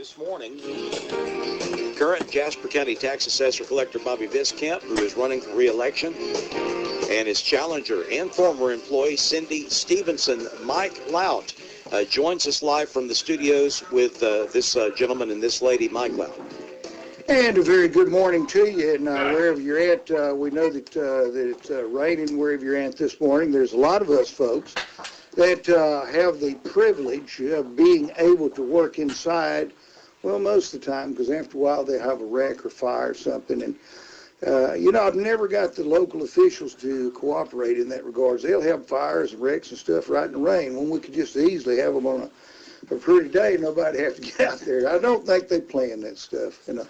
this morning, current Jasper County Tax Assessor-Collector Bobby Biscamp, who is running for re-election, and his challenger and former employee Cindy Stephenson, Mike Lout, joins us live from the studios with this gentleman and this lady, Mike Lout. And a very good morning to you, and wherever you're at, we know that it's raining wherever you're at this morning. There's a lot of us folks that have the privilege of being able to work inside, well, most of the time, because after a while they have a wreck or fire or something. And, you know, I've never got the local officials to cooperate in that regards. They'll have fires and wrecks and stuff right in the rain when we could just easily have them on a pretty day, nobody have to get out there. I don't think they plan that stuff. You know,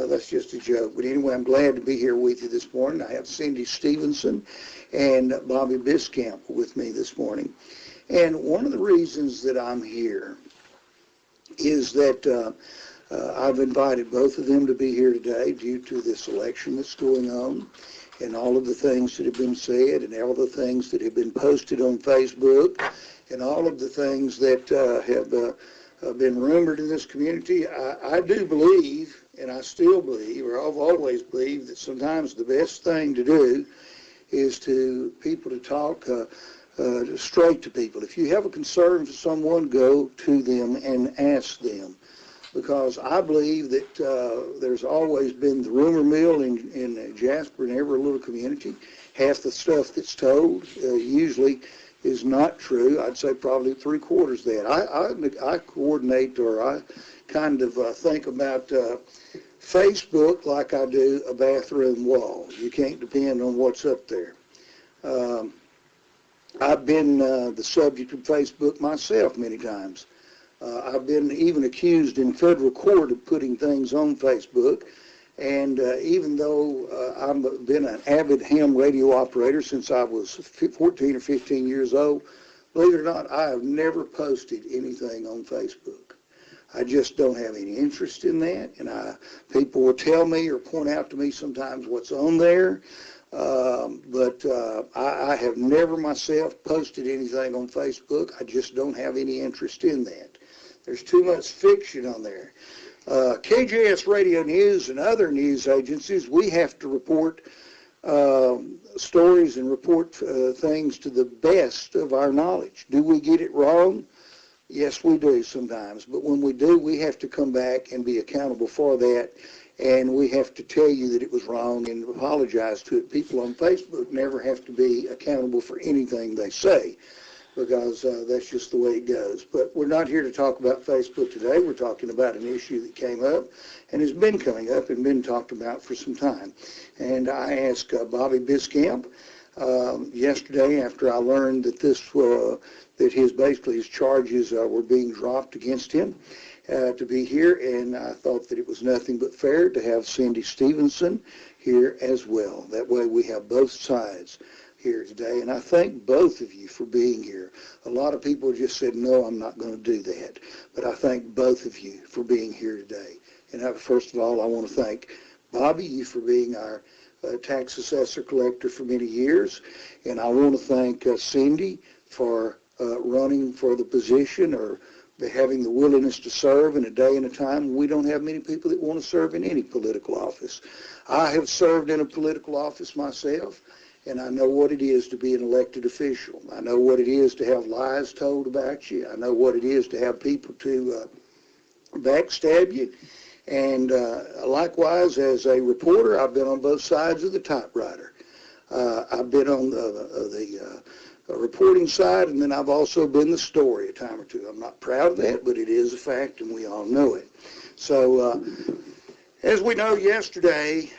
that's just a joke. But anyway, I'm glad to be here with you this morning. I have Cindy Stephenson and Bobby Biscamp with me this morning. And one of the reasons that I'm here is that I've invited both of them to be here today due to this election that's going on and all of the things that have been said and all the things that have been posted on Facebook and all of the things that have been rumored in this community. I do believe, and I still believe, or I've always believed, that sometimes the best thing to do is to people to talk straight to people. If you have a concern for someone, go to them and ask them. Because I believe that there's always been the rumor mill in Jasper and every little community. Half the stuff that's told usually is not true. I'd say probably 3/4 that. I coordinate, or I kind of think about Facebook like I do a bathroom wall. You can't depend on what's up there. I've been the subject of Facebook myself many times. I've been even accused in federal court of putting things on Facebook. And even though I've been an avid ham radio operator since I was 14 or 15 years old, believe it or not, I have never posted anything on Facebook. I just don't have any interest in that. And people will tell me or point out to me sometimes what's on there. But I have never myself posted anything on Facebook. I just don't have any interest in that. There's too much fiction on there. KJAS Radio News and other news agencies, we have to report stories and report things to the best of our knowledge. Do we get it wrong? Yes, we do sometimes. But when we do, we have to come back and be accountable for that. And we have to tell you that it was wrong and apologize to it. People on Facebook never have to be accountable for anything they say, because that's just the way it goes. But we're not here to talk about Facebook today. We're talking about an issue that came up and has been coming up and been talked about for some time. And I asked Bobby Biscamp yesterday, after I learned that that his charges were being dropped against him, to be here, and I thought that it was nothing but fair to have Cindy Stephenson here as well. That way we have both sides here today, and I thank both of you for being here. A lot of people just said, no, I'm not going to do that, but I thank both of you for being here today. And first of all, I want to thank Bobby, you for being our Tax Assessor-Collector for many years, and I want to thank Cindy for running for the position, or having the willingness to serve in a day and a time when we don't have many people that want to serve in any political office. I have served in a political office myself, and I know what it is to be an elected official. I know what it is to have lies told about you. I know what it is to have people to backstab you. And likewise, as a reporter, I've been on both sides of the typewriter. I've been on the reporting side, and then I've also been the story a time or two. I'm not proud of that, but it is a fact, and we all know it. So, as we know yesterday,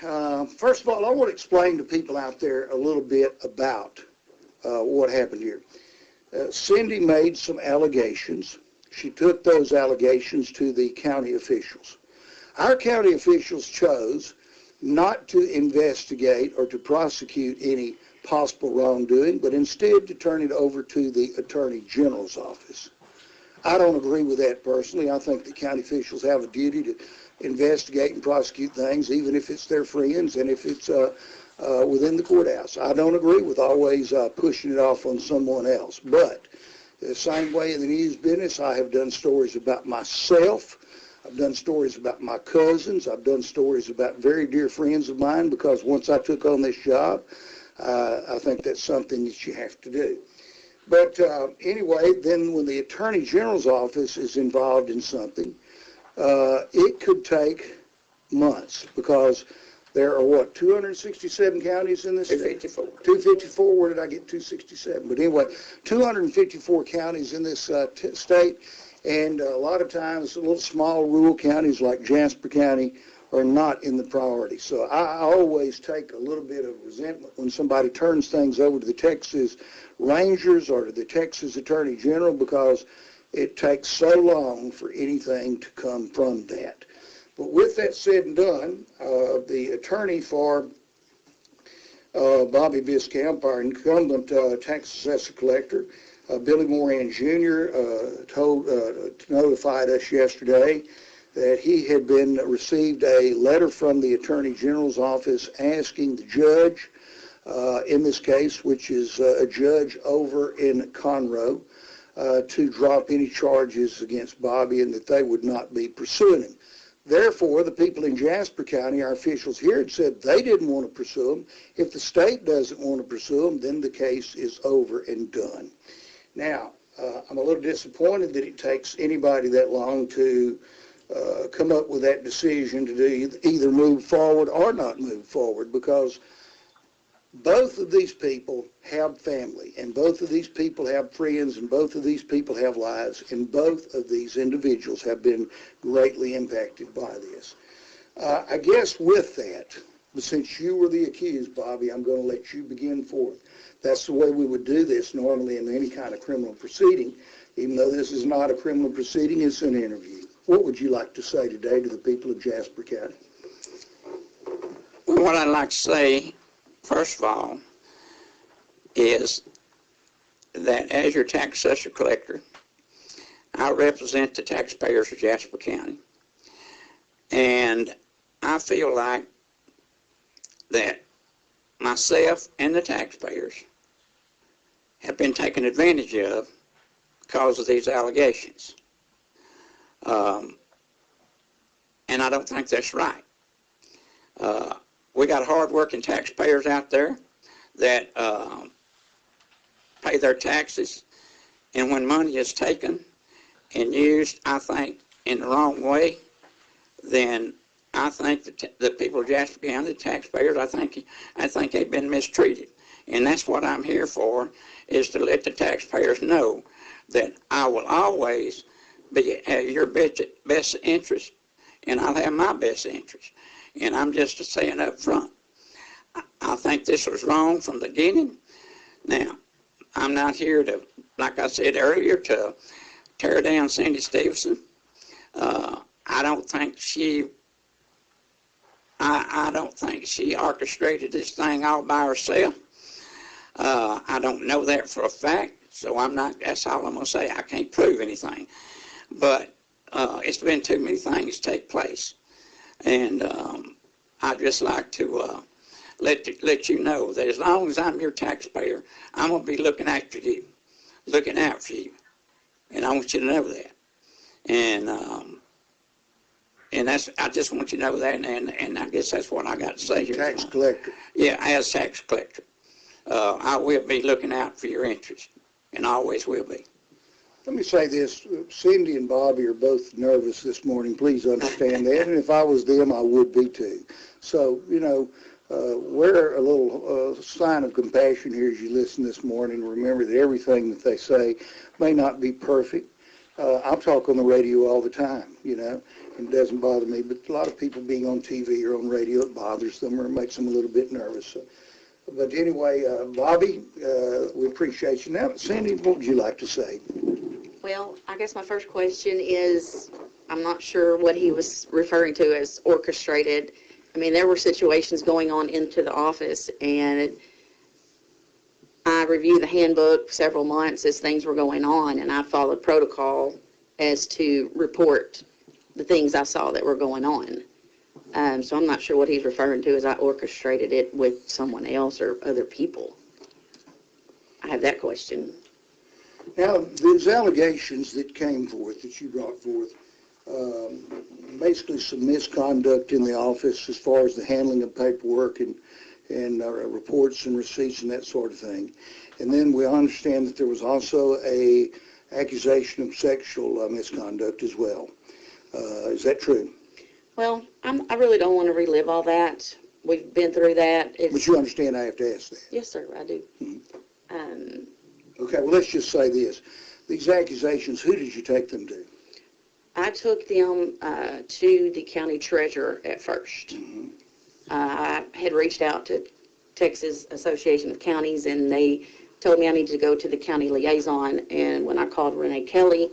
first of all, I want to explain to people out there a little bit about what happened here. Cindy made some allegations. She took those allegations to the county officials. Our county officials chose not to investigate or to prosecute any possible wrongdoing, but instead to turn it over to the Attorney General's office. I don't agree with that personally. I think the county officials have a duty to investigate and prosecute things, even if it's their friends and if it's within the courthouse. I don't agree with always pushing it off on someone else. But the same way in the news business, I have done stories about myself, I've done stories about my cousins. I've done stories about very dear friends of mine, because once I took on this job, I think that's something that you have to do. But anyway, then when the Attorney General's office is involved in something, it could take months, because there are, what, 267 counties in this state? 254. 254. Where did I get 267? But anyway, 254 counties in this state, and a lot of times little small rural counties like Jasper County are not in the priority. So I always take a little bit of resentment when somebody turns things over to the Texas Rangers or to the Texas Attorney General, because it takes so long for anything to come from that. But with that said and done, the attorney for Bobby Biscamp, our incumbent Tax Assessor-Collector, Billy Moran Jr., notified us yesterday that he had received a letter from the Attorney General's office asking the judge in this case, which is a judge over in Conroe, to drop any charges against Bobby, and that they would not be pursuing him. Therefore, the people in Jasper County, our officials here, had said they didn't want to pursue him. If the state doesn't want to pursue him, then the case is over and done. Now, I'm a little disappointed that it takes anybody that long to come up with that decision to either move forward or not move forward, because both of these people have family, and both of these people have friends, and both of these people have lives, and both of these individuals have been greatly impacted by this. I guess with that, since you were the accused, Bobby, I'm going to let you begin forth. That's the way we would do this normally in any kind of criminal proceeding. Even though this is not a criminal proceeding, it's an interview. What would you like to say today to the people of Jasper County? Well, what I'd like to say, first of all, is that as your tax assessor-collector, I represent the taxpayers of Jasper County. And I feel like that myself and the taxpayers have been taken advantage of because of these allegations. And I don't think that's right. We got hard-working taxpayers out there that pay their taxes, and when money is taken and used, I think, in the wrong way, then I think the people of Jasper County, the taxpayers, I think they've been mistreated. And that's what I'm here for, is to let the taxpayers know that I will always have your best interest, and I'll have my best interest. And I'm just saying up front, I think this was wrong from the beginning. Now, I'm not here to, like I said earlier, to tear down Cindy Stephenson. I don't think she orchestrated this thing all by herself. I don't know that for a fact, so that's all I'm going to say. I can't prove anything. But it's been too many things take place. And I'd just like to let you know that as long as I'm your taxpayer, I'm going to be looking after you, looking out for you. And I want you to know that. And I just want you to know that, and I guess that's what I got to say here. Tax collector. Yeah, as tax collector. I will be looking out for your interest, and always will be. Let me say this. Cindy and Bobby are both nervous this morning. Please understand that. And if I was them, I would be too. So, wear a little sign of compassion here as you listen this morning. Remember that everything that they say may not be perfect. I'll talk on the radio all the time, and it doesn't bother me. But a lot of people being on TV or on radio, it bothers them or makes them a little bit nervous. So, but anyway, Bobby, we appreciate you. Now, Cindy, what would you like to say? Well, I guess my first question is, I'm not sure what he was referring to as orchestrated. I mean, there were situations going on into the office, and I reviewed the handbook several months as things were going on, and I followed protocol as to report the things I saw that were going on. So I'm not sure what he's referring to as I orchestrated it with someone else or other people. I have that question. Now, these allegations that came forth, that you brought forth, basically some misconduct in the office as far as the handling of paperwork and reports and receipts and that sort of thing. And then we understand that there was also a accusation of sexual misconduct as well. Is that true? Well, I really don't want to relive all that. We've been through that. But you understand I have to ask that. Yes, sir, I do. Mm-hmm. Okay, well, let's just say this. These accusations, who did you take them to? I took them to the county treasurer at first. Mm-hmm. I had reached out to Texas Association of Counties, and they told me I needed to go to the county liaison. And when I called Renee Kelly,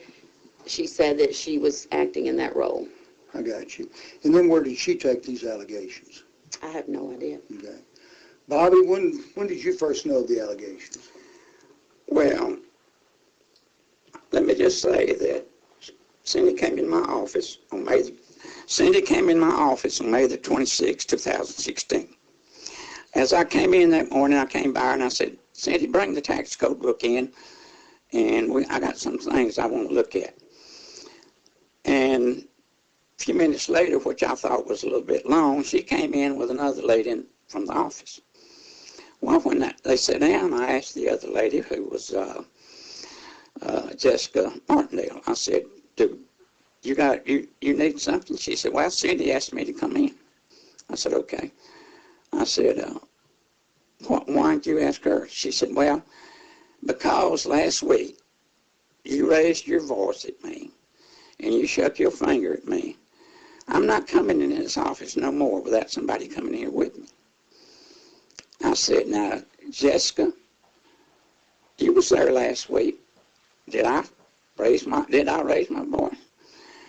she said that she was acting in that role. I got you. And then where did she take these allegations? I have no idea. Okay. Bobby, when did you first know of the allegations? Well, let me just say that Cindy came in my office on May the 26th, 2016. As I came in that morning, I came by her and I said, Cindy, bring the tax code book in, and I got some things I want to look at. And a few minutes later, which I thought was a little bit long, she came in with another lady from the office. Well, when they sat down, I asked the other lady, who was Jessica Martindale, I said, you need something? She said, well, Cindy asked me to come in. I said, okay. I said, why didn't you ask her? She said, well, because last week you raised your voice at me and you shook your finger at me. I'm not coming in this office no more without somebody coming here with me. I said, now, Jessica, you was there last week. Did I raise my voice?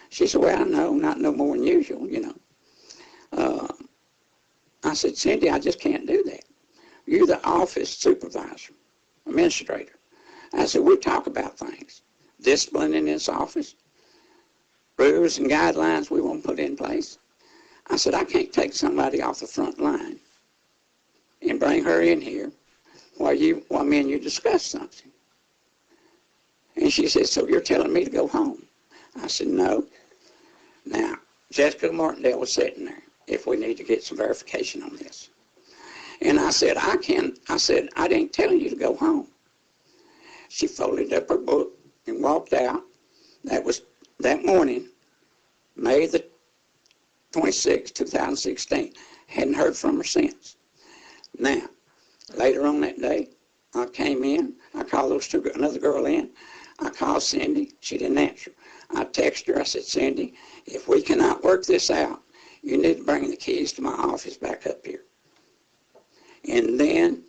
She said, well, no, not no more than usual, you know. I said, Cindy, I just can't do that. You're the office supervisor, administrator. I said, we talk about things. Discipline in this office, rules and guidelines we want to put in place. I said, I can't take somebody off the front line and bring her in here while me and you discuss something. And she said, so you're telling me to go home? I said, no. Now, Jessica Martindale was sitting there if we need to get some verification on this. And I said, I didn't tell you to go home. She folded up her book and walked out. That was that morning, May the 26th, 2016. Hadn't heard from her since. Now, later on that day, I came in. I called another girl in. I called Cindy. She didn't answer. I texted her. I said, Cindy, if we cannot work this out, you need to bring the keys to my office back up here. And then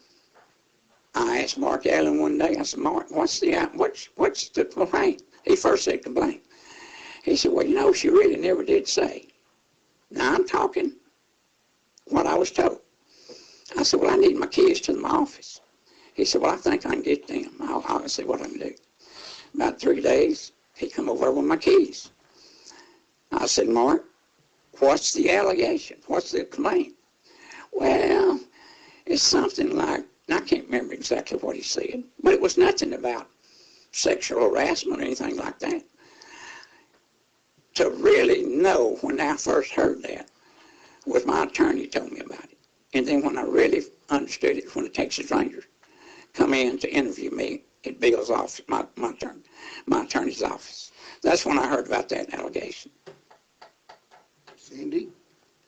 I asked Mark Allen one day, I said, Mark, what's the complaint? He first said complaint. He said, well, you know, she really never did say. Now, I'm talking what I was told. I said, well, I need my keys to my office. He said, well, I think I can get them. I'll see what I can do. About 3 days, he come over with my keys. I said, Mark, what's the allegation? What's the complaint? Well, it's something like, and I can't remember exactly what he said, but it was nothing about sexual harassment or anything like that. To really know when I first heard that was my attorney told me about it. And then when I really understood it, when the Texas Rangers come in to interview me at Bill's office, my attorney's office. That's when I heard about that allegation. Cindy?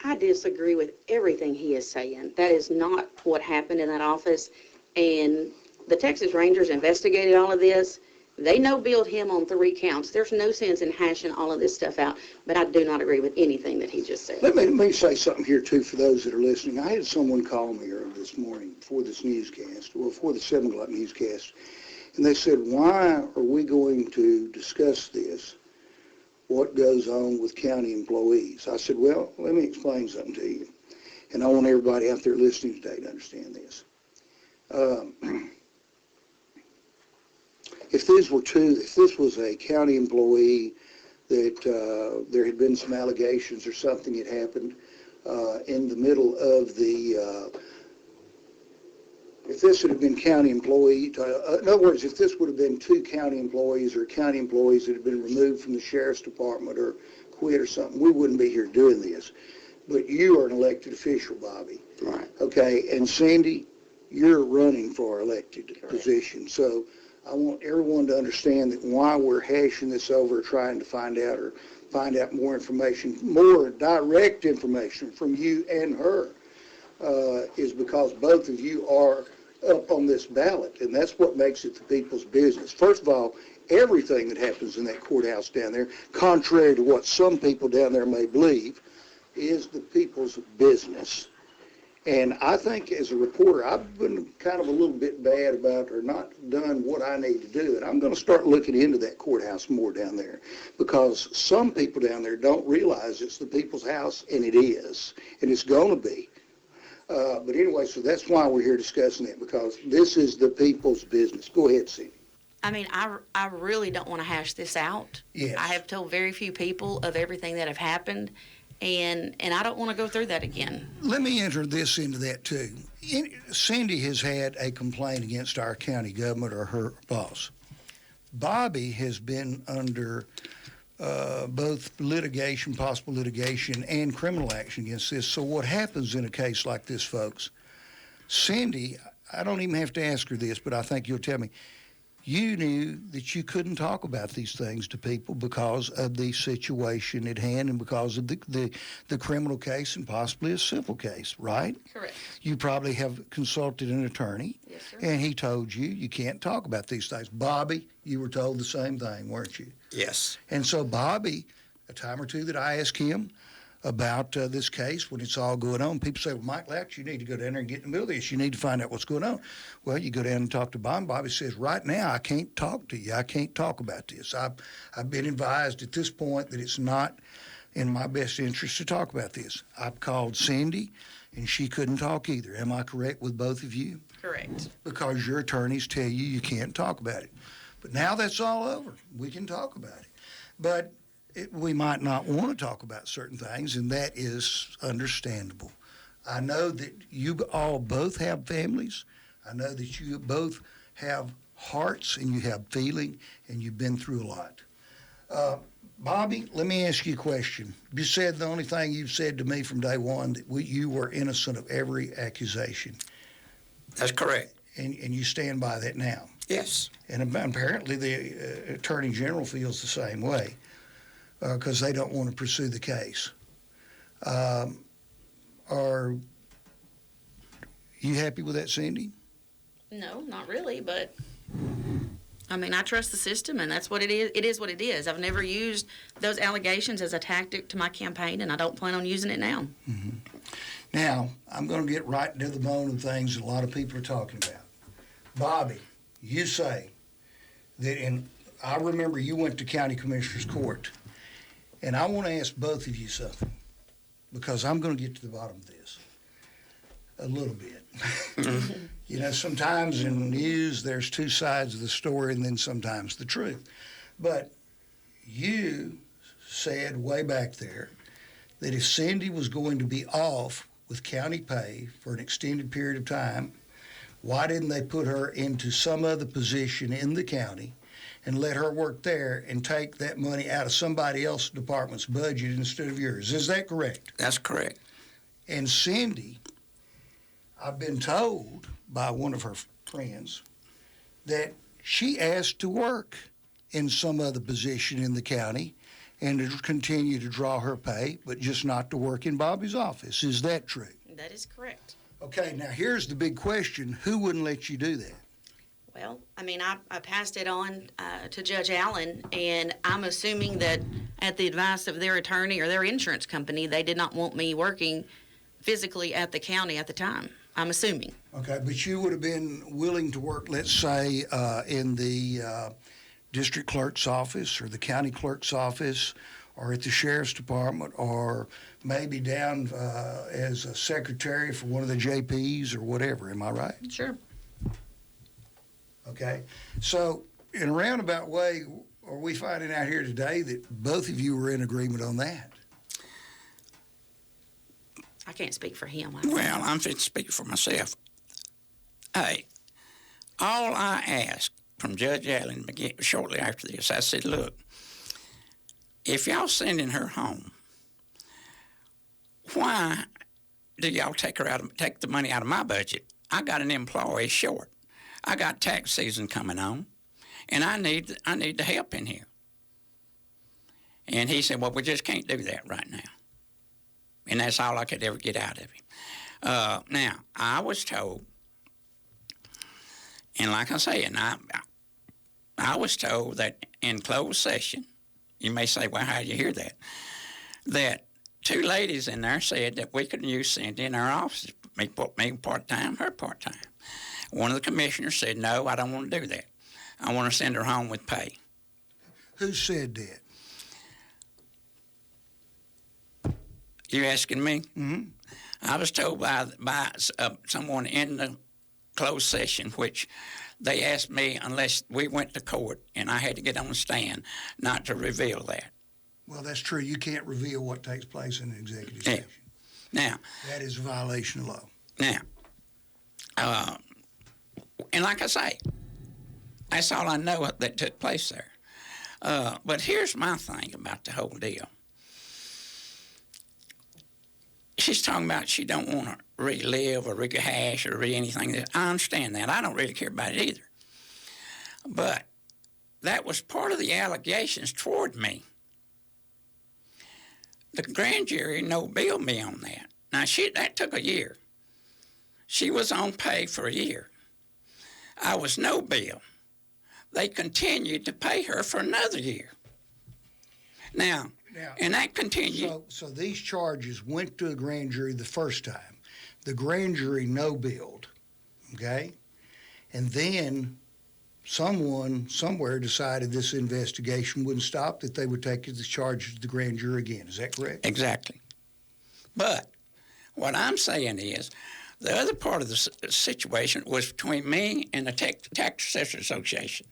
I disagree with everything he is saying. That is not what happened in that office. And the Texas Rangers investigated all of this. They no-billed him on 3 counts. There's no sense in hashing all of this stuff out, but I do not agree with anything that he just said. Let me say something here, too, for those that are listening. I had someone call me earlier this morning before this newscast, well, before the 7 o'clock newscast, and they said, why are we going to discuss this, what goes on with county employees? I said, well, let me explain something to you, and I want everybody out there listening today to understand this. If this was a county employee that there had been some allegations or something had happened in the middle of the, if this had been county employee, in other words, if this would have been 2 county employees or county employees that had been removed from the sheriff's department or quit or something, we wouldn't be here doing this. But you are an elected official, Bobby. Right. Okay, and Cindy, you're running for our elected position. So I want everyone to understand that why we're hashing this over, trying to find out more information, more direct information from you and her, is because both of you are up on this ballot, and that's what makes it the people's business. First of all, everything that happens in that courthouse down there, contrary to what some people down there may believe, is the people's business. And I think as a reporter, I've been kind of a little bit bad about or not done what I need to do. And I'm going to start looking into that courthouse more down there, because some people down there don't realize it's the people's house, and it is, and it's going to be. But anyway, so that's why we're here discussing it, because this is the people's business. Go ahead, Cindy. I mean, I really don't want to hash this out. Yes. I have told very few people of everything that have happened, and I don't want to go through that again. Let me enter this into that too. Cindy has had a complaint against our county government or her boss. Bobby has been under both litigation, possible litigation, and criminal action against this. So what happens in a case like this, folks? Cindy, I don't even have to ask her this, but I think you'll tell me. You knew that you couldn't talk about these things to people because of the situation at hand and because of the criminal case and possibly a civil case, right? Correct. You probably have consulted an attorney. Yes, sir. And he told you can't talk about these things. Bobby, you were told the same thing, weren't you? Yes. And so Bobby, a time or two that I asked him about this case when it's all going on, people say, well, Mike Louch, you need to go down there and get in the middle of this. You need to find out what's going on. Well, you go down and talk to Bob. Bobby says, right now, I can't talk to you. I can't talk about this. I've been advised at this point that it's not in my best interest to talk about this. I've called Cindy, and she couldn't talk either. Am I correct with both of you? Correct. Because your attorneys tell you can't talk about it. But now that's all over. We can talk about it. But we might not want to talk about certain things, and that is understandable. I know that you all both have families. I know that you both have hearts and you have feeling, and you've been through a lot. Bobby, let me ask you a question. You said the only thing you've said to me from day one that you were innocent of every accusation. That's correct. And you stand by that now. Yes. And apparently the Attorney General feels the same way, because they don't want to pursue the case. Are you happy with that, Cindy? No, not really, but I mean, I trust the system, and that's what it is. It is what it is. I've never used those allegations as a tactic to my campaign, and I don't plan on using it now. Mm-hmm. Now, I'm going to get right to the bone of things that a lot of people are talking about. Bobby, you say that I remember you went to County Commissioner's Court, and I want to ask both of you something, because I'm going to get to the bottom of this a little bit. You know, sometimes in the news there's two sides of the story and then sometimes the truth. But you said way back there that if Cindy was going to be off with county pay for an extended period of time, why didn't they put her into some other position in the county and let her work there and take that money out of somebody else's department's budget instead of yours? Is that correct? That's correct. And Cindy, I've been told by one of her friends that she asked to work in some other position in the county and to continue to draw her pay, but just not to work in Bobby's office. Is that true? That is correct. Okay, now here's the big question. Who wouldn't let you do that? Well, I mean, I passed it on to Judge Allen, and I'm assuming that at the advice of their attorney or their insurance company, they did not want me working physically at the county at the time. I'm assuming. Okay, but you would have been willing to work, let's say, in the district clerk's office or the county clerk's office or at the sheriff's department or maybe down as a secretary for one of the JPs or whatever. Am I right? Sure. Okay, so in a roundabout way, are we finding out here today that both of you were in agreement on that? I can't speak for him. Well, I'm fit to speak for myself. Hey, all I asked from Judge Allen shortly after this, I said, look, if y'all sending her home, why do y'all take the money out of my budget? I got an employee short. I got tax season coming on, and I need the help in here. And he said, well, we just can't do that right now. And that's all I could ever get out of him. Now, I was told, and like I say, and I was told that in closed session, you may say, well, how do you hear that? That 2 ladies in there said that we could use Cindy in our office, me part-time, her part-time. One of the commissioners said, no, I don't want to do that. I want to send her home with pay. Who said that? You asking me? Mm-hmm. I was told by someone in the closed session, which they asked me unless we went to court and I had to get on the stand not to reveal that. Well, that's true. You can't reveal what takes place in an executive session. Now, that is a violation of law. Now, and like I say, that's all I know that took place there. But here's my thing about the whole deal. She's talking about she don't want to relive or rehash or anything. I understand that. I don't really care about it either. But that was part of the allegations toward me. The grand jury no-billed me on that. Now, that took a year. She was on pay for a year. I was no bill. They continued to pay her for another year. Now, and that continued. So these charges went to a grand jury the first time. The grand jury no-billed, okay? And then someone somewhere decided this investigation wouldn't stop, that they would take the charges to the grand jury again. Is that correct? Exactly. But what I'm saying is the other part of the situation was between me and the Tax Assessor-Association.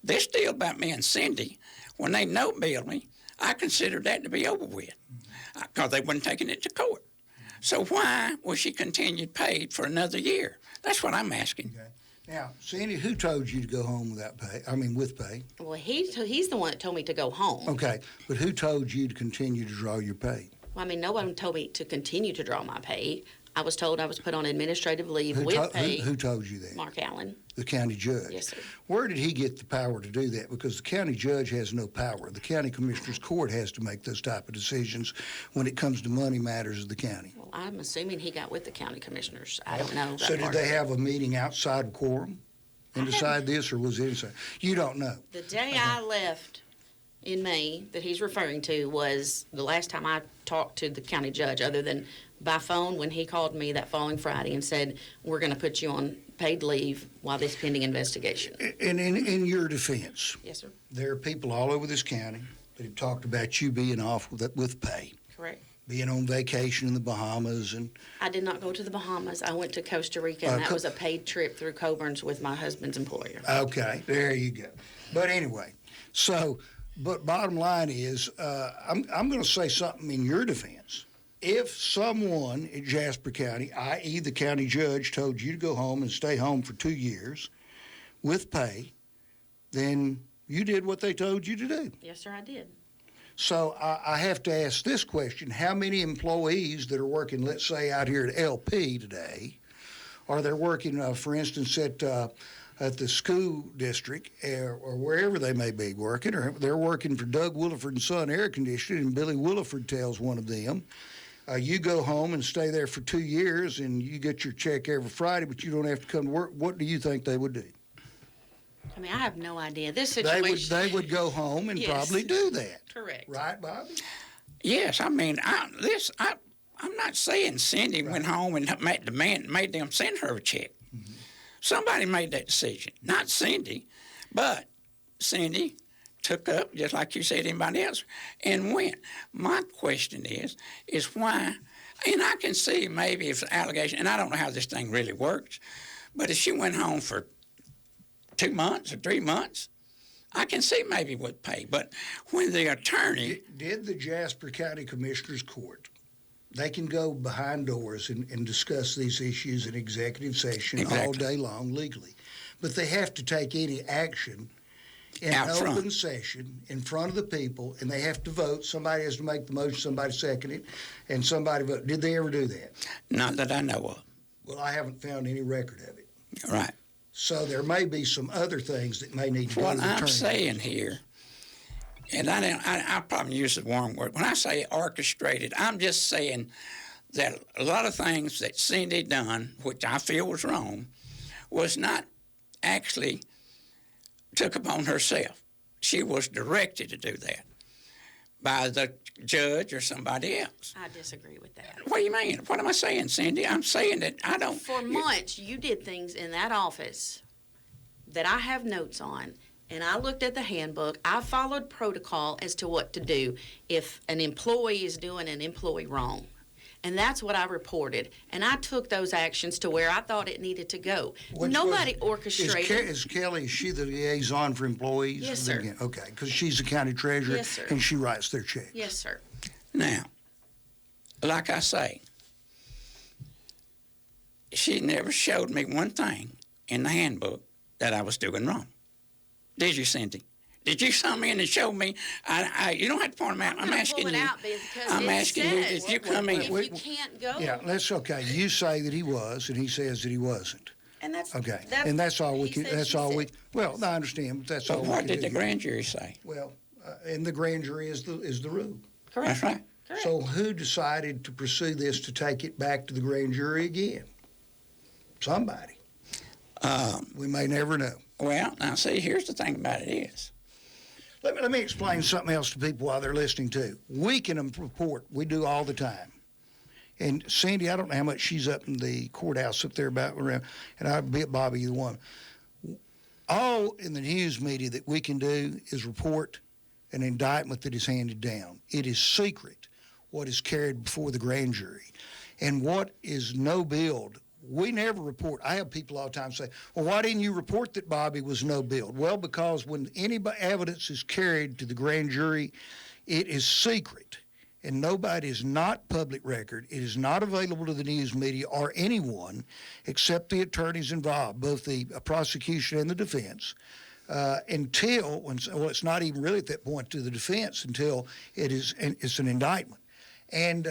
This deal about me and Cindy, when they no-billed me, I considered that to be over with because they weren't taking it to court. So why was she continued paid for another year? That's what I'm asking. Okay. Now, Cindy, who told you to go home without pay? I mean, with pay? Well, he's the one that told me to go home. Okay, but who told you to continue to draw your pay? Well, I mean, no one told me to continue to draw my pay. I was told I was put on administrative leave with pay. Who told you that? Mark Allen. The county judge? Yes, sir. Where did he get the power to do that? Because the county judge has no power. The county commissioner's court has to make those type of decisions when it comes to money matters of the county. Well, I'm assuming he got with the county commissioners. I don't know. So did they have a meeting outside of quorum and decide this, or was it inside? You don't know. The day I left in May that he's referring to was the last time I talked to the county judge, other than by phone when he called me that following Friday and said, we're going to put you on paid leave while this pending investigation. And in your defense, Yes, sir. there are people all over this county that have talked about you being off with pay, Correct. being on vacation in the Bahamas. And I did not go to the Bahamas. I went to Costa Rica, and that was a paid trip through Coburn's with my husband's employer. Okay, there you go. But anyway, but bottom line is, I'm going to say something in your defense. If someone in Jasper County, i.e. the county judge, told you to go home and stay home for 2 years with pay, then you did what they told you to do. Yes, sir, I did. So I have to ask this question. How many employees that are working, let's say, out here at LP today, are they working, for instance, at the school district or wherever they may be working, or they're working for Doug Williford & Son Air Conditioning, and Billy Williford tells one of them, you go home and stay there for 2 years and you get your check every Friday, but you don't have to come to work. What do you think they would do? I mean, I have no idea. This situation... They would go home and probably do that. Correct. Right, Bobby? Yes, I mean, I'm not saying Cindy went home and made them send her a check. Mm-hmm. Somebody made that decision, not Cindy, but Cindy took up, just like you said, anybody else, and went. My question is why, and I can see maybe if the allegation, and I don't know how this thing really works, but if she went home for 2 months or 3 months, I can see maybe with pay. But when the attorney... Did the Jasper County Commissioner's Court, they can go behind doors and discuss these issues in executive session all day long legally, but they have to take any action in Out an front. open session in front of the people, and they have to vote. Somebody has to make the motion, somebody second it, and somebody vote. Did they ever do that? Not that I know of. Well, I haven't found any record of it. Right. So there may be some other things that may need to go What to the I'm attorney. saying here, and I probably use the wrong word. When I say orchestrated, I'm just saying that a lot of things that Cindy done, which I feel was wrong, was not actually took upon herself. She was directed to do that by the judge or somebody else. I disagree with that. What do you mean? What am I saying, Cindy? I'm saying that I don't... For months, you did things in that office that I have notes on, and I looked at the handbook. I followed protocol as to what to do if an employee is doing an employee wrong. And that's what I reported. And I took those actions to where I thought it needed to go. Nobody orchestrated. Is Kelly, is she the liaison for employees? Yes, sir. Okay, because she's the county treasurer. Yes, sir. And she writes their checks. Yes, sir. Now, like I say, she never showed me one thing in the handbook that I was doing wrong. Did you, Cindy? Did you come in and show me? You don't have to point them out. I'm asking pull it you. out because I'm it asking you, says did you come in? if you can't go. Yeah, that's okay. You say that he was, and he says that he wasn't. And that's Okay, and that's all we he can. said, That's she all we. said. Well, I understand, but that's all But we what can did do. the grand jury say? Well, and the grand jury is the rule. That's right. Correct. So who decided to pursue this to take it back to the grand jury again? Somebody. We may never know. Well, now see, here's the thing about it is, Let me explain something else to people while they're listening too. We can report. We do all the time. And Cindy, I don't know how much she's up in the courthouse up there about around, and I bet Bobby either one. All in the news media that we can do is report an indictment that is handed down. It is secret what is carried before the grand jury. And what is no build, we never report. I have people all the time say, well, why didn't you report that Bobby was no build? Well, because when any evidence is carried to the grand jury, it is secret. And nobody is not public record. It is not available to the news media or anyone except the attorneys involved, both the prosecution and the defense, until, well, it's not even really at that point to the defense until it's an indictment. And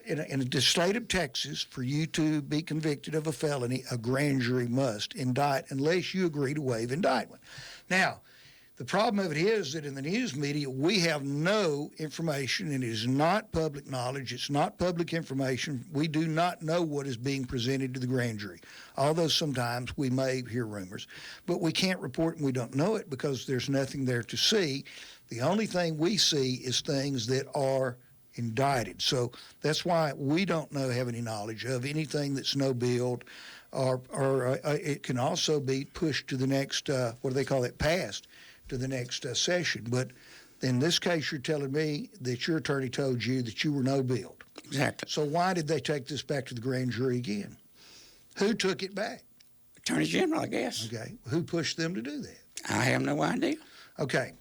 in the state of Texas, for you to be convicted of a felony, a grand jury must indict unless you agree to waive indictment. Now, the problem of it is that in the news media, we have no information, and it is not public knowledge. It's not public information. We do not know what is being presented to the grand jury, although sometimes we may hear rumors. But we can't report and we don't know it because there's nothing there to see. The only thing we see is things that are indicted. So that's why we don't have any knowledge of anything that's no build, or it can also be pushed to the next, what do they call it, passed to the next session. But in this case, you're telling me that your attorney told you that you were no build. exactly. So why did they take this back to the grand jury again? Who took it back? Attorney General, I guess. Okay. Who pushed them to do that? I have no idea. Okay.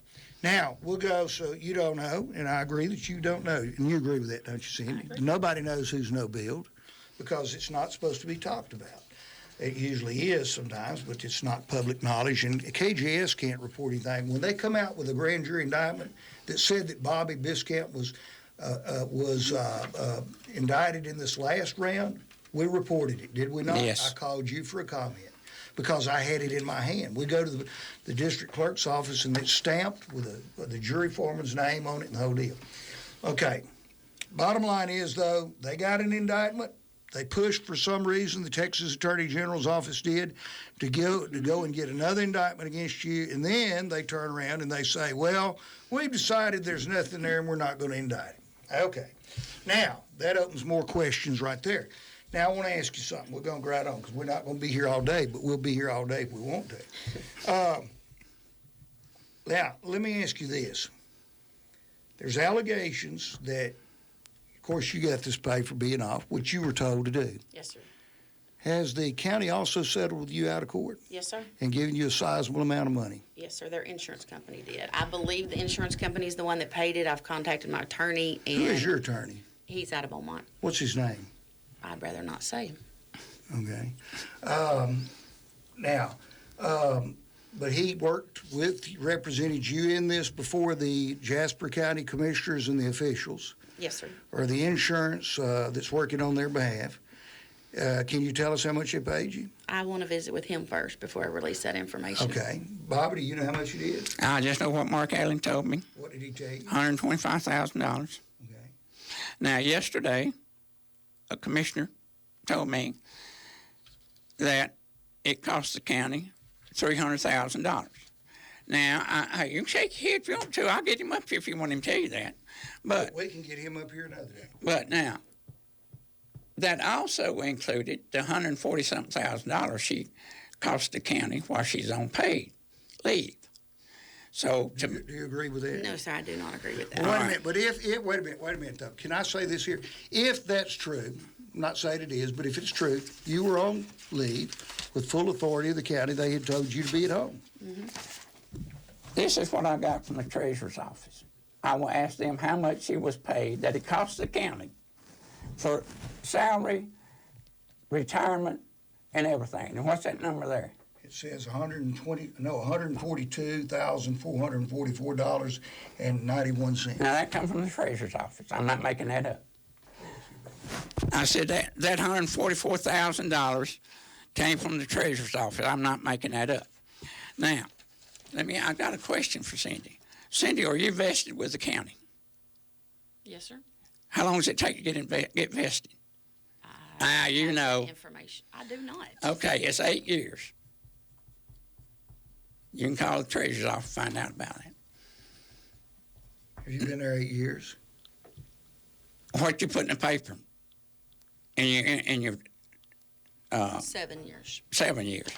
Now, we'll go, so you don't know, and I agree that you don't know. And you agree with that, don't you, Cindy? Nobody knows who's no build because it's not supposed to be talked about. It usually is sometimes, but it's not public knowledge, and KJAS can't report anything. When they come out with a grand jury indictment that said that Bobby Biscamp was indicted in this last round, we reported it, did we not? Yes. I called you for a comment because I had it in my hand. We go to the district clerk's office, and it's stamped with the jury foreman's name on it and the whole deal. Okay. Bottom line is, though, they got an indictment. They pushed for some reason, the Texas Attorney General's office did, to go and get another indictment against you, and then they turn around and they say, well, we've decided there's nothing there and we're not going to indict him. Okay. Now, that opens more questions right there. Now, I want to ask you something. We're going to go right on because we're not going to be here all day, but we'll be here all day if we want to. Now, let me ask you this. There's allegations that, of course, you got this pay for being off, which you were told to do. Yes, sir. Has the county also settled with you out of court Yes, sir. and given you a sizable amount of money? Yes, sir. Their insurance company did. I believe the insurance company is the one that paid it. I've contacted my attorney, and Who is your attorney? he's out of Beaumont. What's his name? I'd rather not say. Okay. Now, But he represented you in this before the Jasper County Commissioners and the officials, Yes, sir. or the insurance that's working on their behalf. Can you tell us how much they paid you? I want to visit with him first before I release that information. Okay. Bobby, do you know how much it is? I just know what Mark Allen told me, What did he tell you? $125,000. Okay. Now, yesterday, a commissioner told me that it cost the county $300,000. Now, you can shake your head if you want to. I'll get him up here if you want him to tell you that. But We can get him up here another day. But now, that also included the $140,000 she cost the county while she's on paid leave. So, Do you agree with that? No, sir, I do not agree with that. Well, wait a minute, but wait a minute, though. Can I say this here? If that's true, I'm not saying it is, but if it's true, you were on leave with full authority of the county, they had told you to be at home. this is what I got from the treasurer's office. I will ask them how much she was paid that it cost the county for salary, retirement, and everything. And what's that number there? It says $142,444.91. Now, that comes from the treasurer's office. I'm not making that up. I said that $144,000 came from the treasurer's office. I'm not making that up. Now, I got a question for Cindy. Cindy, are you vested with the county? Yes, sir. How long does it take to get vested? You know. Information. I do not. Okay, it's 8 years. You can call the treasurer's office and find out about it. Have you been there 8 years? What you put in the paper in your 7 years. 7 years.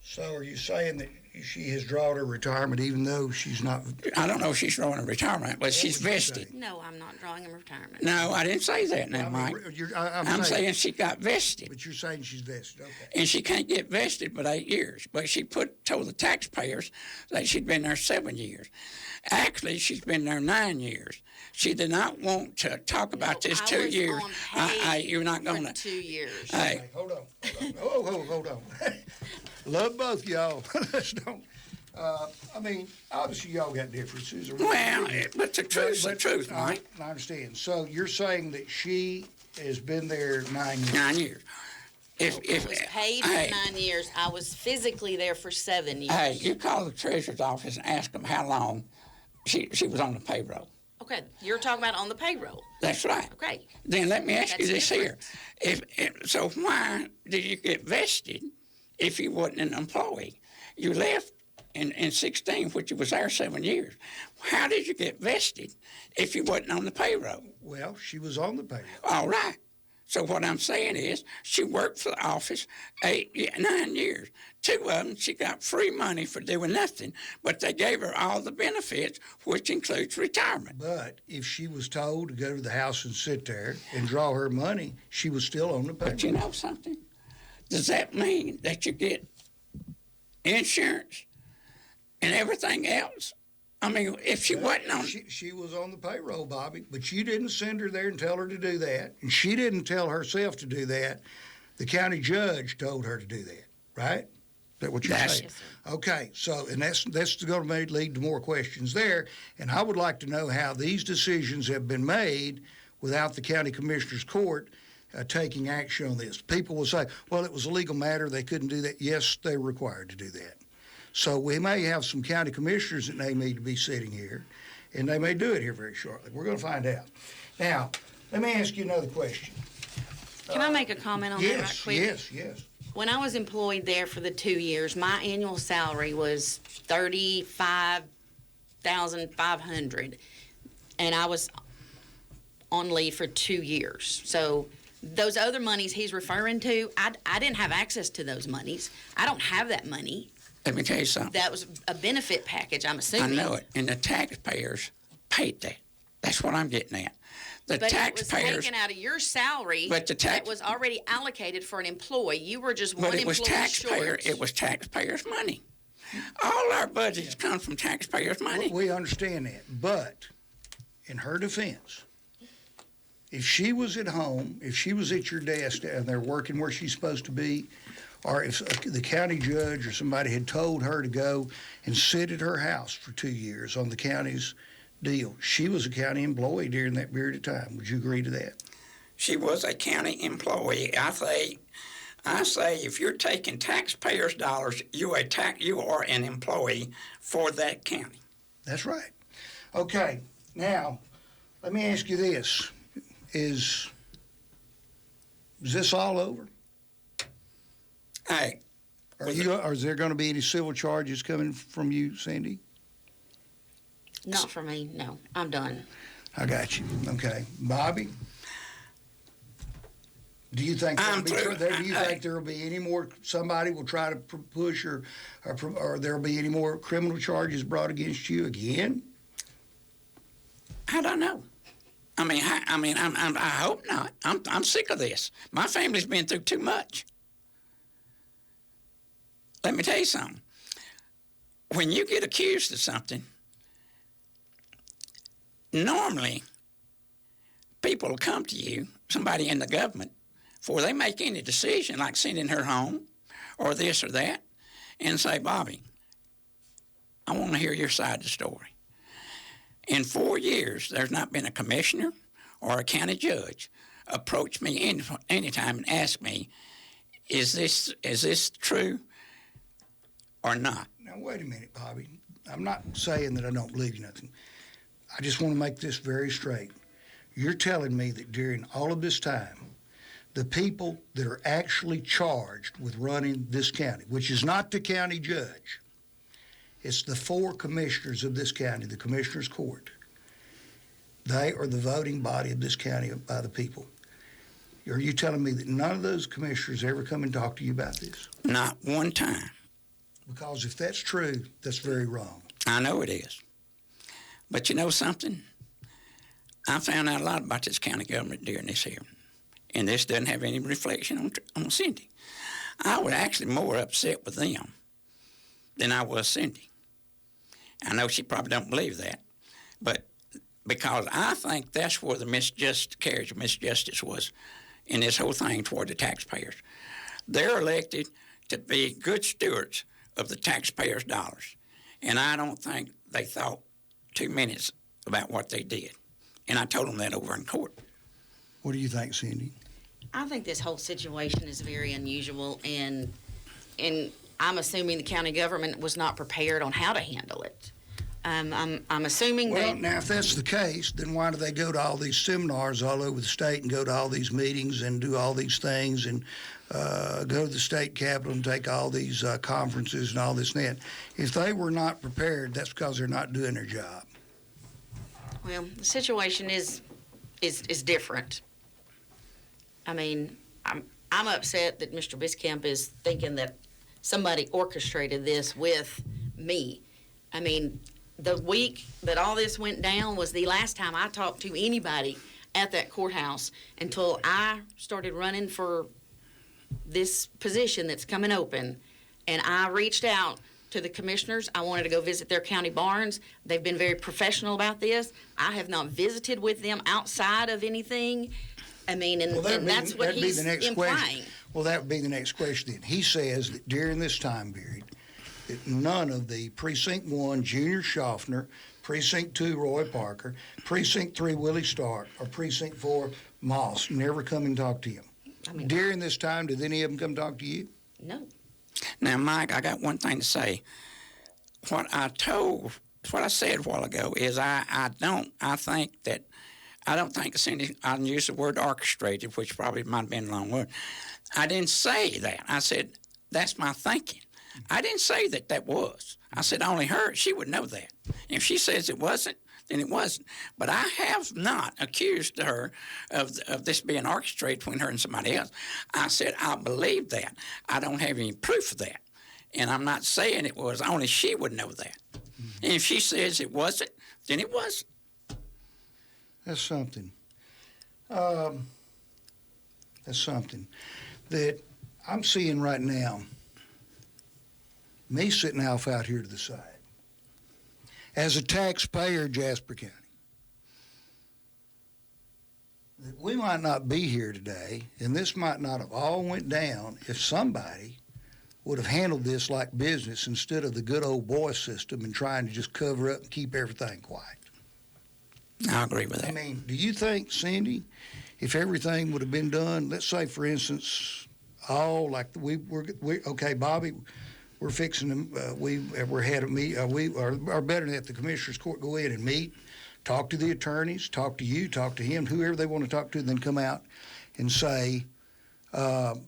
So are you saying that she has drawn her retirement even though she's not? I don't know if she's drawing a retirement, but she's vested. No, I'm not drawing a retirement. No, I didn't say that now, Mike. I'm saying she got vested. But you're saying she's vested, okay. And she can't get vested but 8 years. But she told the taxpayers that she'd been there 7 years. Actually, she's been there 9 years. She did not want to talk about this 2 years. You're not going to. 2 years. Hey, Hold on. Hold on. Love both y'all. Let's don't. I mean, obviously y'all got differences. Well, but the truth's the truth, Mike. I understand. So you're saying that she has been there 9 years? 9 years. I was paid for 9 years. I was physically there for 7 years. Hey, you call the treasurer's office and ask them how long she was on the payroll. Okay, you're talking about on the payroll. That's right. Okay. Then let me ask you That's this here. So why did you get vested if you wasn't an employee? You left in 16, which you was there 7 years. How did you get vested if you wasn't on the payroll? Well, she was on the payroll. All right. So what I'm saying is she worked for the office 9 years. 2 of them, she got free money for doing nothing, but they gave her all the benefits, which includes retirement. But if she was told to go to the house and sit there and draw her money, she was still on the payroll. But you know something? Does that mean that you get insurance and everything else? I mean, if she wasn't on... She was on the payroll, Bobby, but you didn't send her there and tell her to do that, and she didn't tell herself to do that. The county judge told her to do that, right? Is that what you're saying? Yes, sir. Okay, so, and that's going to lead to more questions there, and I would like to know how these decisions have been made without the county commissioner's court taking action on this. People will say, well, it was a legal matter, they couldn't do that. Yes, they're required to do that. So we may have some county commissioners that may need to be sitting here, and they may do it here very shortly. We're going to find out. Now, let me ask you another question. Can I make a comment on that right quick? Yes. When I was employed there for the 2 years, my annual salary was $35,500, and I was on leave for 2 years. So those other monies he's referring to, I didn't have access to those monies. I don't have that money. Let me tell you something. That was a benefit package, I'm assuming. I know it, and the taxpayers paid that. That's what I'm getting at. The taxpayers. But it was taken out of your salary. But that was already allocated for an employee. You were just one employee short. It was taxpayers' money. All our budgets come from taxpayers' money. We understand that, but in her defense, if she was at home, if she was at your desk and they're working where she's supposed to be, or if the county judge or somebody had told her to go and sit at her house for 2 years on the county's deal, she was a county employee during that period of time. Would you agree to that? She was a county employee. I say if you're taking taxpayers' dollars, you are an employee for that county. That's right. Okay, now, let me ask you this. Is this all over? Hey. Or is there going to be any civil charges coming from you, Cindy? Not for me, no. I'm done. I got you. Okay. Bobby? Do you think there will be any more, somebody will try to push or there will be any more criminal charges brought against you again? I don't know. I hope not. I'm sick of this. My family's been through too much. Let me tell you something. When you get accused of something, normally people will come to you, somebody in the government, before they make any decision, like sending her home or this or that, and say, Bobby, I want to hear your side of the story. In 4 years, there's not been a commissioner or a county judge approach me anytime and ask me, is this true or not? Now, wait a minute, Bobby. I'm not saying that I don't believe you nothing. I just want to make this very straight. You're telling me that during all of this time, the people that are actually charged with running this county, which is not the county judge, it's the 4 commissioners of this county, the commissioners' court. They are the voting body of this county by the people. Are you telling me that none of those commissioners ever come and talk to you about this? Not one time. Because if that's true, that's very wrong. I know it is. But you know something? I found out a lot about this county government during this here. And this doesn't have any reflection on Cindy. I was actually more upset with them than I was Cindy. I know she probably don't believe that, but because I think that's where the miscarriage of misjustice was in this whole thing toward the taxpayers. They're elected to be good stewards of the taxpayers' dollars, and I don't think they thought 2 minutes about what they did. And I told them that over in court. What do you think, Cindy? I think this whole situation is very unusual, and I'm assuming the county government was not prepared on how to handle it. I'm assuming that... Well, now, if that's the case, then why do they go to all these seminars all over the state and go to all these meetings and do all these things and go to the state capitol and take all these conferences and all this and that? If they were not prepared, that's because they're not doing their job. Well, the situation is different. I mean, I'm upset that Mr. Biscamp is thinking that somebody orchestrated this with me. I mean, the week that all this went down was the last time I talked to anybody at that courthouse until I started running for this position that's coming open. And I reached out to the commissioners. I wanted to go visit their county barns. They've been very professional about this. I have not visited with them outside of anything. I mean, and that's what he's implying. Well, that would be the next question then. He says that during this time period, that none of the Precinct 1, Junior Schaffner, Precinct 2, Roy Parker, Precinct 3, Willie Stark, or Precinct 4, Moss never come and talk to him. I mean, during this time, did any of them come talk to you? No. Now, Mike, I got one thing to say. What I said a while ago is I don't think Cindy, I used the word orchestrated, which probably might have been a long word. I didn't say that. I said, that's my thinking. I didn't say that was. I said only her, she would know that. If she says it wasn't, then it wasn't. But I have not accused her of this being orchestrated between her and somebody else. I said I believe that. I don't have any proof of that. And I'm not saying it was, only she would know that. And if she says it wasn't, then it wasn't. That's something. That's something that I'm seeing right now. Me sitting off out here to the side. As a taxpayer, Jasper County, that we might not be here today, and this might not have all went down if somebody would have handled this like business instead of the good old boy system and trying to just cover up and keep everything quiet. I agree with that. I mean, do you think, Cindy, if everything would have been done, let's say, for instance, all like okay, Bobby, we're fixing to, we're had a meet, we are better than that, the Commissioners Court go in and meet, talk to the attorneys, talk to you, talk to him, whoever they want to talk to, then come out and say,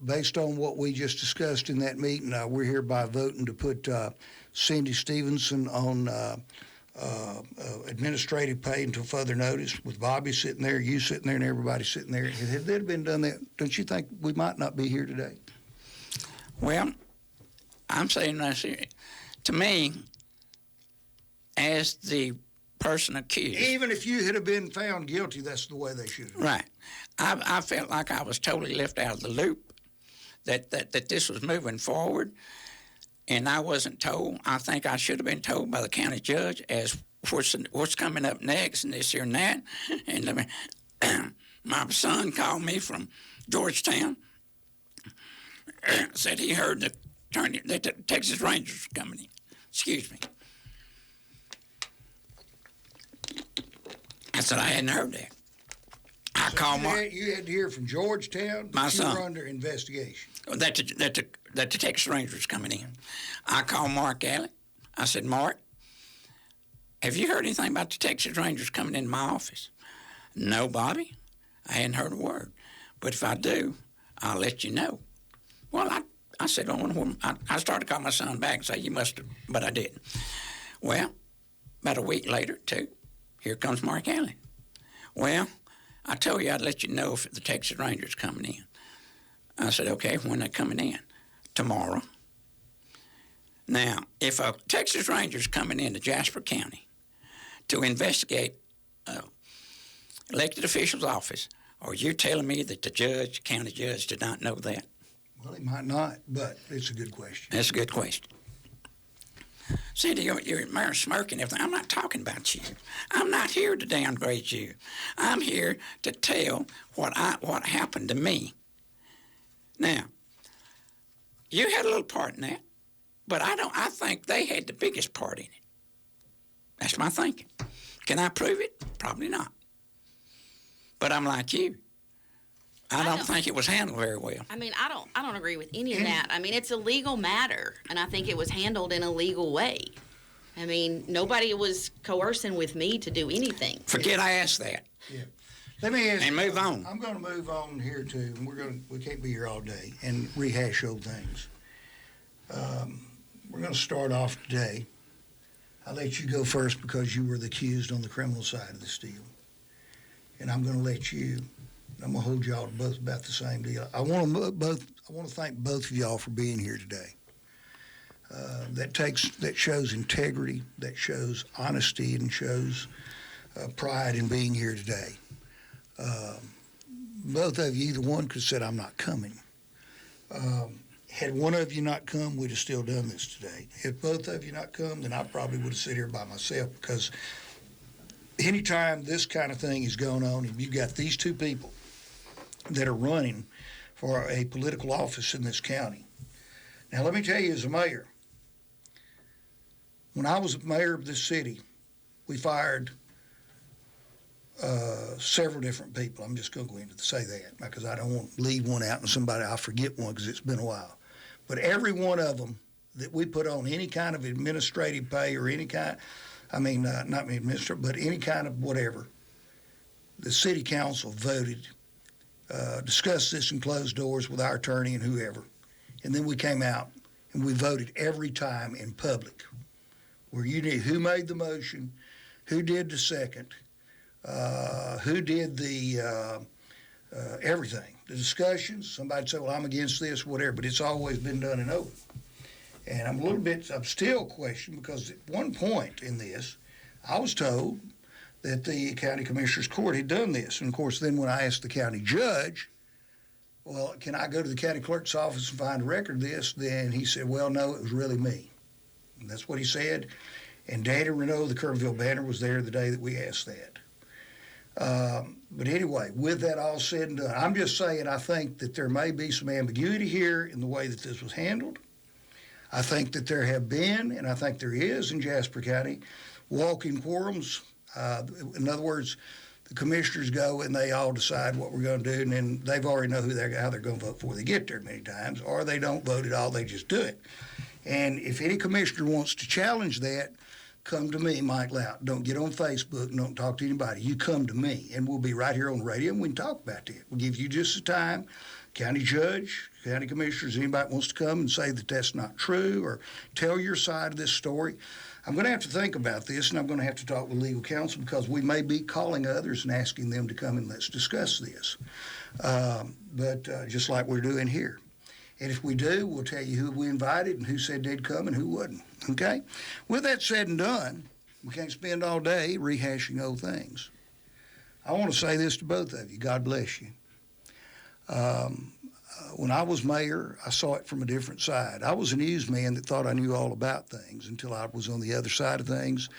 based on what we just discussed in that meeting, we're hereby voting to put Cindy Stephenson on administrative pay until further notice, with Bobby sitting there, you sitting there, and everybody sitting there. Had that been done, that, don't you think we might not be here today? Well, I'm saying this, to me, as the person accused. Even if you had been found guilty, that's the way they should have. Right. I felt like I was totally left out of the loop, that this was moving forward, and I wasn't told. I think I should have been told by the county judge as what's coming up next and this here and that. And my son called me from Georgetown, said he heard that the Texas Rangers were coming in. Excuse me. I said I hadn't heard that. I called Mark. You had to hear from Georgetown My that you son. were under investigation. That the Texas Rangers coming in. I called Mark Alley. I said, Mark, have you heard anything about the Texas Rangers coming into my office? No, Bobby. I hadn't heard a word. But if I do, I'll let you know. Well, I said, I started to call my son back and say, you must have, but I didn't. Well, about a week later, too, here comes Mark Alley. Well, I told you I'd let you know if the Texas Rangers coming in. I said, okay, when they coming in? Tomorrow. Now, if a Texas Ranger's coming into Jasper County to investigate elected official's office, are you telling me that the county judge did not know that? Well, he might not, but it's a good question. That's a good question. Cindy, you're smirking everything. I'm not talking about you. I'm not here to downgrade you. I'm here to tell what happened to me. Now, you had a little part in that, but I think they had the biggest part in it. That's my thinking. Can I prove it? Probably not. But I'm like you. I don't think it was handled very well. I mean, I don't agree with any of that. I mean, it's a legal matter, and I think it was handled in a legal way. I mean, nobody was coercing with me to do anything. Forget I asked that. Yeah. Let me ask. And move on. I'm going to move on here too, and we can't be here all day and rehash old things. We're going to start off today. I'll let you go first because you were the accused on the criminal side of this deal, and I'm going to let you. I'm going to hold y'all both about the same deal. I want to thank both of y'all for being here today. That shows integrity, that shows honesty, and shows pride in being here today. Both of you, either one could have said, I'm not coming. Had one of you not come, we'd have still done this today. If both of you not come, then I probably would have sat here by myself, because anytime this kind of thing is going on and you've got these two people that are running for a political office in this county. Now, let me tell you, as a mayor, when I was mayor of this city, we fired several different people. I'm just going to go into say that because I don't want to leave one out and I'll forget one because it's been a while. But every one of them that we put on any kind of administrative pay or any kind, not administrative, but any kind of whatever, the city council voted, discussed this in closed doors with our attorney and whoever. And then we came out and we voted every time in public, where you knew who made the motion, who did the second, who did the everything, the discussions. Somebody said, well, I'm against this, whatever, but it's always been done in open. And I'm still questioning, because at one point in this, I was told that the county commissioner's court had done this. And of course, then when I asked the county judge, well, can I go to the county clerk's office and find a record of this? Then he said, well, no, it was really me. And that's what he said. And Danny Renault, the Kerrville Banner, was there the day that we asked that. But anyway, with that all said and done, I'm just saying I think that there may be some ambiguity here in the way that this was handled. I think that there have been, and I think there is in Jasper County, walking quorums. In other words, the commissioners go and they all decide what we're going to do, and then they've already know how they're going to vote before they get there many times, or they don't vote at all, they just do it. And if any commissioner wants to challenge that, come to me, Mike Lout. Don't get on Facebook and don't talk to anybody. You come to me, and we'll be right here on the radio, and we can talk about that. We'll give you just the time. County judge, county commissioners, anybody wants to come and say that that's not true or tell your side of this story. I'm going to have to think about this, and I'm going to have to talk with legal counsel because we may be calling others and asking them to come and let's discuss this. But just like we're doing here. And if we do, we'll tell you who we invited and who said they'd come and who wouldn't. Okay? With that said and done, we can't spend all day rehashing old things. I want to say this to both of you. God bless you. When I was mayor, I saw it from a different side. I was a newsman that thought I knew all about things until I was on the other side of things.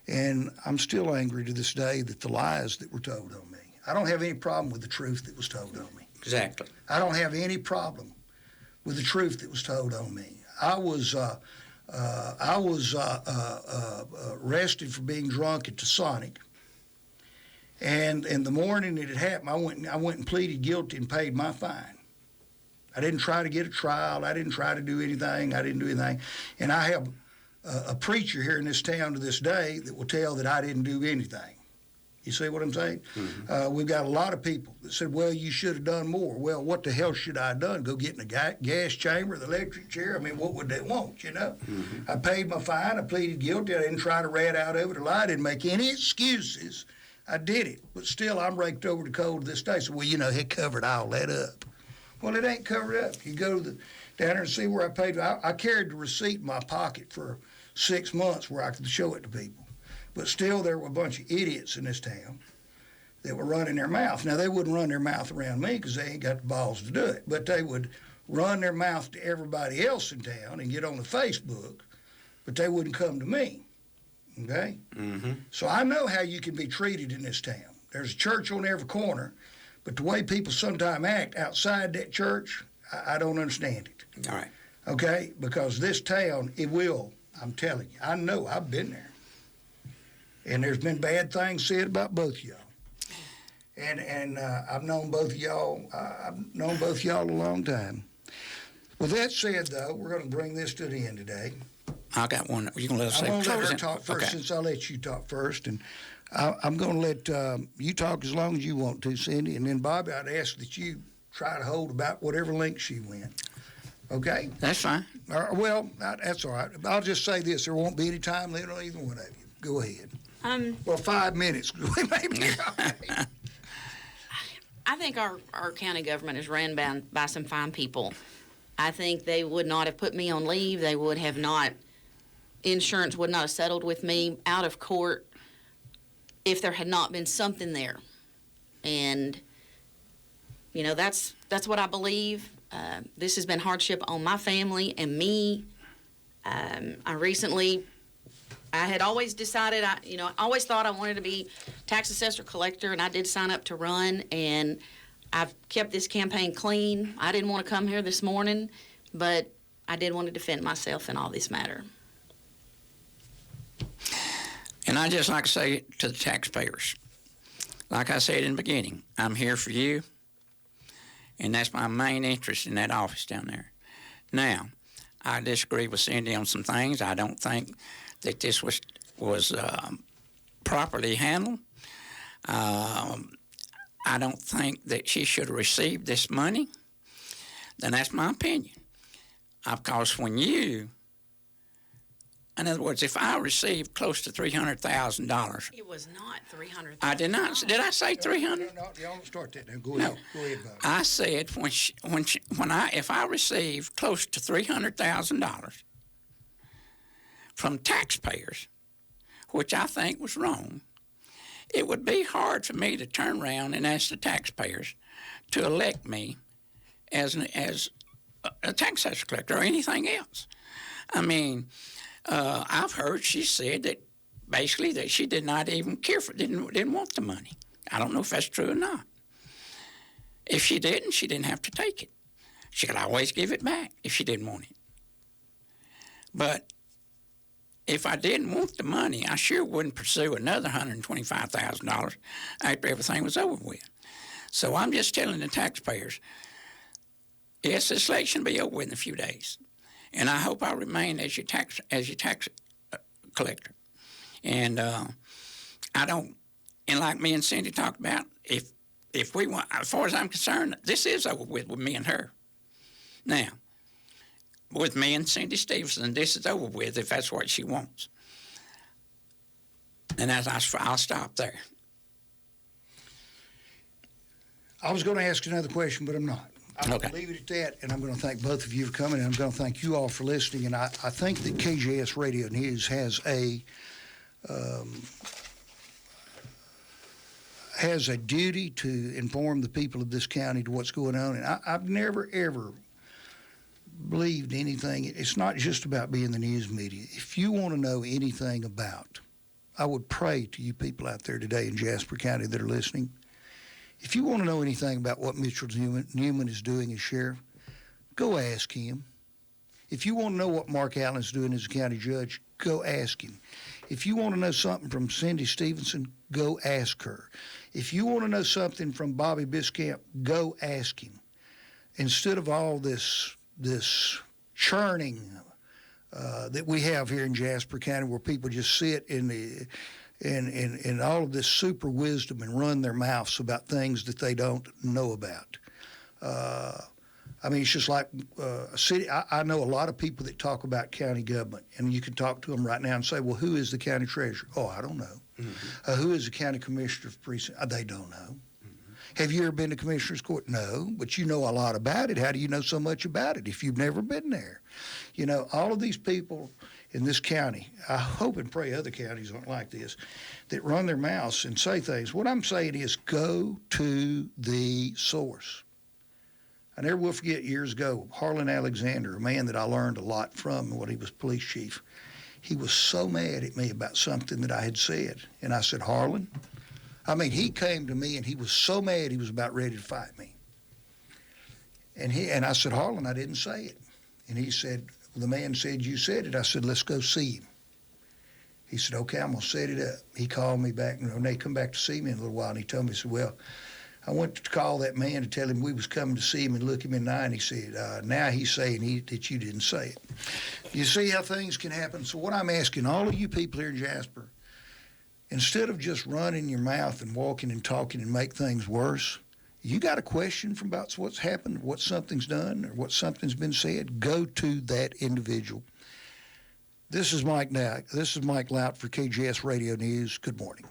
And I'm still angry to this day that the lies that were told on me. I don't have any problem with the truth that was told on me. Exactly. I don't have any problem with the truth that was told on me. I was arrested for being drunk at the Sonic. And in the morning it had happened, I went and pleaded guilty and paid my fine. I didn't try to get a trial. I didn't try to do anything. I didn't do anything. And I have a preacher here in this town to this day that will tell that I didn't do anything. You see what I'm saying? Mm-hmm. We've got a lot of people that said, well, you should have done more. Well, what the hell should I have done? Go get in a gas chamber, the electric chair? I mean, what would they want, you know? Mm-hmm. I paid my fine. I pleaded guilty. I didn't try to rat out of it or lie. I didn't make any excuses. I did it. But still, I'm raked over the coal to this day. So, well, you know, he covered all that up. Well, it ain't covered up. You go to down there and see where I paid. I carried the receipt in my pocket for 6 months where I could show it to people. But still, there were a bunch of idiots in this town that were running their mouth. Now, they wouldn't run their mouth around me because they ain't got the balls to do it. But they would run their mouth to everybody else in town and get on the Facebook, but they wouldn't come to me. Okay? Mm-hmm. So I know how you can be treated in this town. There's a church on every corner, but the way people sometimes act outside that church, I don't understand it. All right. Okay? Because this town, it will, I'm telling you. I know, I've been there. And there's been bad things said about both of y'all. And I've known both of y'all. I've known both of y'all a long time. With that said, though, we're going to bring this to the end today. I got one. You gonna let us say? I'm going to let her talk first, okay, since I let you talk first, and I'm going to let you talk as long as you want to, Cindy, and then Bobby, I'd ask that you try to hold about whatever length she went. Okay? That's fine. Well, that's all right. I'll just say this: there won't be any time limit on either one of you. Go ahead. Well, 5 minutes. Maybe. Okay. I think our county government is ran by some fine people. I think they would not have put me on leave. They would have not, insurance would not have settled with me out of court if there had not been something there. And, you know, that's what I believe. This has been hardship on my family and me. I had always decided, I always thought I wanted to be Tax Assessor-Collector, and I did sign up to run, and I've kept this campaign clean. I didn't want to come here this morning, but I did want to defend myself in all this matter. And I just like to say to the taxpayers, like I said in the beginning, I'm here for you, and that's my main interest in that office down there. Now, I disagree with Cindy on some things. I don't think that this was properly handled. I don't think that she should have received this money. Then that's my opinion. Because when you, in other words, if I received close to $300,000. It was not $300,000. I did not. Did I say 300? No, you don't start that now. Go ahead. Go ahead, Bob. I said if I received close to $300,000 from taxpayers, which I think was wrong, it would be hard for me to turn around and ask the taxpayers to elect me as a tax assessor-collector or anything else. I mean, I've heard she said that basically that she did not even care for, didn't want the money. I don't know if that's true or not. If she didn't have to take it. She could always give it back if she didn't want it. But if I didn't want the money, I sure wouldn't pursue another $125,000 after everything was over with. So I'm just telling the taxpayers, yes, this election will be over with in a few days, and I hope I remain as your tax collector. And I don't, and like me and Cindy talked about, if we want, as far as I'm concerned, this is over with me and her. Now, with me and Cindy Stephenson, this is over with if that's what she wants. And I'll stop there. I was going to ask another question, but I'm not. I'm going to leave it at that, and I'm going to thank both of you for coming, and I'm going to thank you all for listening. And I think that KJAS Radio News has a duty to inform the people of this county to what's going on. And I've never, ever believed anything. It's not just about being the news media. If you want to know anything about, I would pray to you people out there today in Jasper County that are listening, if you want to know anything about what Mitchell Newman is doing as sheriff, go ask him. If you want to know what Mark Allen's doing as a county judge, go ask him. If you want to know something from Cindy Stephenson, go ask her. If you want to know something from Bobby Biscamp, go ask him. Instead of all this churning that we have here in Jasper County, where people just sit in all of this super wisdom and run their mouths about things that they don't know about. I mean, it's just like a city. I know a lot of people that talk about county government, and you can talk to them right now and say, well, who is the county treasurer? Oh, I don't know. Mm-hmm. Who is the county commissioner of precinct? They don't know. Mm-hmm. Have you ever been to commissioner's court? No, but you know a lot about it. How do you know so much about it if you've never been there? You know, all of these people in this county, I hope and pray other counties aren't like this, that run their mouths and say things. What I'm saying is go to the source. I never will forget years ago, Harlan Alexander, a man that I learned a lot from when he was police chief, he was so mad at me about something that I had said. And I said, Harlan, he came to me and he was so mad he was about ready to fight me. And I said, Harlan, I didn't say it. And he said, well, the man said, you said it. I said, let's go see him. He said, okay, I'm going to set it up. He called me back, and they come back to see me in a little while, and he told me, he said, well, I went to call that man to tell him we was coming to see him and look him in the eye, and he said, now he's saying that you didn't say it. You see how things can happen? So what I'm asking all of you people here in Jasper, instead of just running your mouth and walking and talking and make things worse, you got a question about what's happened, what something's done, or what something's been said, go to that individual. This is Mike Lout for KJAS Radio News. Good morning.